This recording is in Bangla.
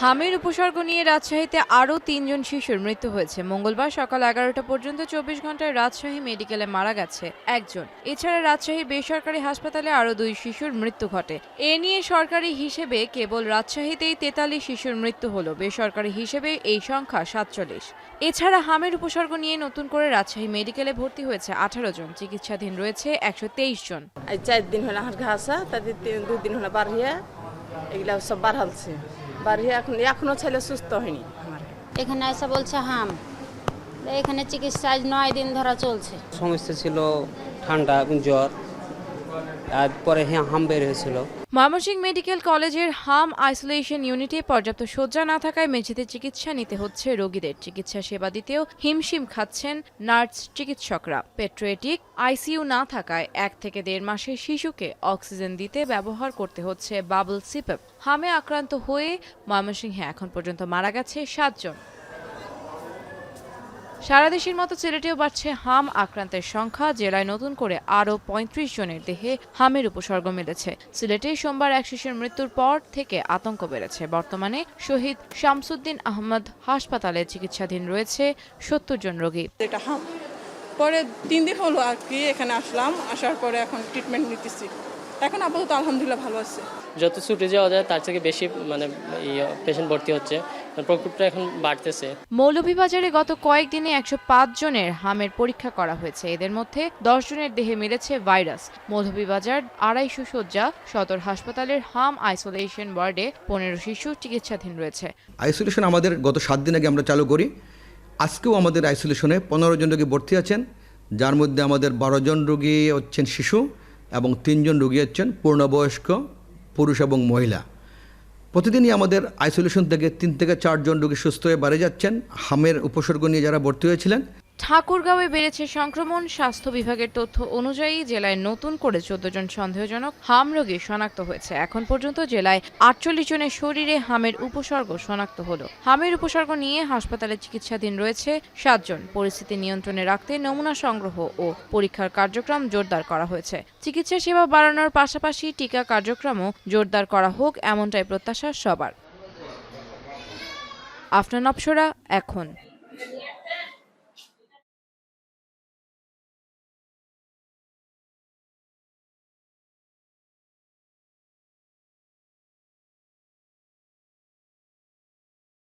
হামের উপসর্গ নিয়ে রাজশাহীতে আরও ৩ জন শিশুর মৃত্যু হয়েছে। মঙ্গলবার সকাল ১১টা পর্যন্ত ২৪ ঘন্টায় রাজশাহী মেডিকেলে মারা গেছে একজন। এছাড়া রাজশাহী বেসরকারি হাসপাতালে আরও ২ শিশুর মৃত্যু ঘটে। এ নিয়ে সরকারি হিসেবে কেবল রাজশাহীতেই ৪৩ শিশুর মৃত্যু হলো। বেসরকারি হিসেবে এই সংখ্যা ৪৭। এছাড়া হামের উপসর্গ নিয়ে নতুন করে রাজশাহী মেডিকেলে ভর্তি হয়েছে ১৮ জন। চিকিৎসাধীন রয়েছে ১২৩ জন। ৪ দিন হলো হাঁস ঘাসা, তাদের 2 দিন হলো বার হয়ে এগুলা সব বার হচ্ছে। বার হয়ে এখনো ছেলে সুস্থ হয়নি। এখানে এসে বলছে এখানে চিকিৎসা ৯ দিন ধরা চলছে। সমস্যা ছিল ঠান্ডা এবং জ্বর, তারপরে হাম বের হয়েছিল। ময়মনসিংহ মেডিকেল কলেজের হাম আইসোলেশন ইউনিটে পর্যাপ্ত শয্যা না থাকায় মেঝেতে চিকিৎসা নিতে হচ্ছে রোগীদের। চিকিৎসা সেবা দিতেও হিমশিম খাচ্ছেন নার্স চিকিৎসকরা। পেট্রোয়েটিক আইসিইউ না থাকায় ১ থেকে ১.৫ মাসের শিশুকে অক্সিজেন দিতে ব্যবহার করতে হচ্ছে বাবল সিপ্যাপ। হামে আক্রান্ত হয়ে ময়মনসিংহে এখন পর্যন্ত মারা গেছে ৭ জন। সারা দেশের মতো সিলেটেও বাড়ছে হাম আক্রান্তের সংখ্যা। জেলায় নতুন করে আরও ৩৫ জনের দেহে হামের উপসর্গ মিলেছে। সিলেটে সোমবার এক শিশুর মৃত্যুর পর থেকে আতঙ্ক বেড়েছে। বর্তমানে শহীদ শামসুদ্দিন আহমদ হাসপাতালে চিকিৎসাধীন রয়েছে ৭০ জন রোগী। এটা হাম পরে ৩ দিন হলো আর কি এখানে আসলাম, আসার পরে এখন ট্রিটমেন্ট নিতেছি। এখন আপাতত আলহামদুলিল্লাহ ভালো আছে। যত ছুটে যাওয়া যায় তার থেকে বেশি পেশেন্ট ভর্তি হচ্ছে, প্রকোপটা এখন বাড়তেছে। মৌলভীবাজারে গত কয়েকদিনে ১০৫ জনের হামের পরীক্ষা করা হয়েছে। এদের মধ্যে ১০ জনের দেহে মিলেছে ভাইরাস। মৌলভীবাজার ২৫০ শয্যা সদর হাসপাতালের হাম আইসোলেশন ওয়ার্ডে ১৫ শিশু চিকিৎসাধীন রয়েছে। আইসোলেশন আমাদের গত ৭ দিন আগে আমরা চালু করি। আজকেও আমাদের আইসোলেশনে ১৫ জন রোগী ভর্তি আছেন, যার মধ্যে আমাদের ১২ জন রোগী হচ্ছেন শিশু এবং ৩ জন রোগী হচ্ছেন পূর্ণবয়স্ক পুরুষ এবং মহিলা। প্রতিদিনই আমাদের আইসোলেশন থেকে ৩ থেকে ৪ জন রোগী সুস্থ হয়ে বাড়ি যাচ্ছেন হামের উপসর্গ নিয়ে যারা ভর্তি হয়েছিলেন। ঠাকুরগাঁওয়ে বেড়েছে সংক্রমণ। স্বাস্থ্য বিভাগের তথ্য অনুযায়ী জেলায় নতুন করে ১৪ জন সন্দেহজনক হাম রোগী শনাক্ত হয়েছে। এখন পর্যন্ত জেলায় ৪৮ জনের শরীরে হামের উপসর্গ শনাক্ত হলো। হামের উপসর্গ নিয়ে হাসপাতালে চিকিৎসাধীন রয়েছে ৭ জন। পরিস্থিতি নিয়ন্ত্রণে রাখতে নমুনা সংগ্রহ ও পরীক্ষার কার্যক্রম জোরদার করা হয়েছে। চিকিৎসা সেবা বাড়ানোর পাশাপাশি টিকা কার্যক্রমও জোরদার করা হোক, এমনটাই প্রত্যাশা সবার। আফনান অপসরা, এখন।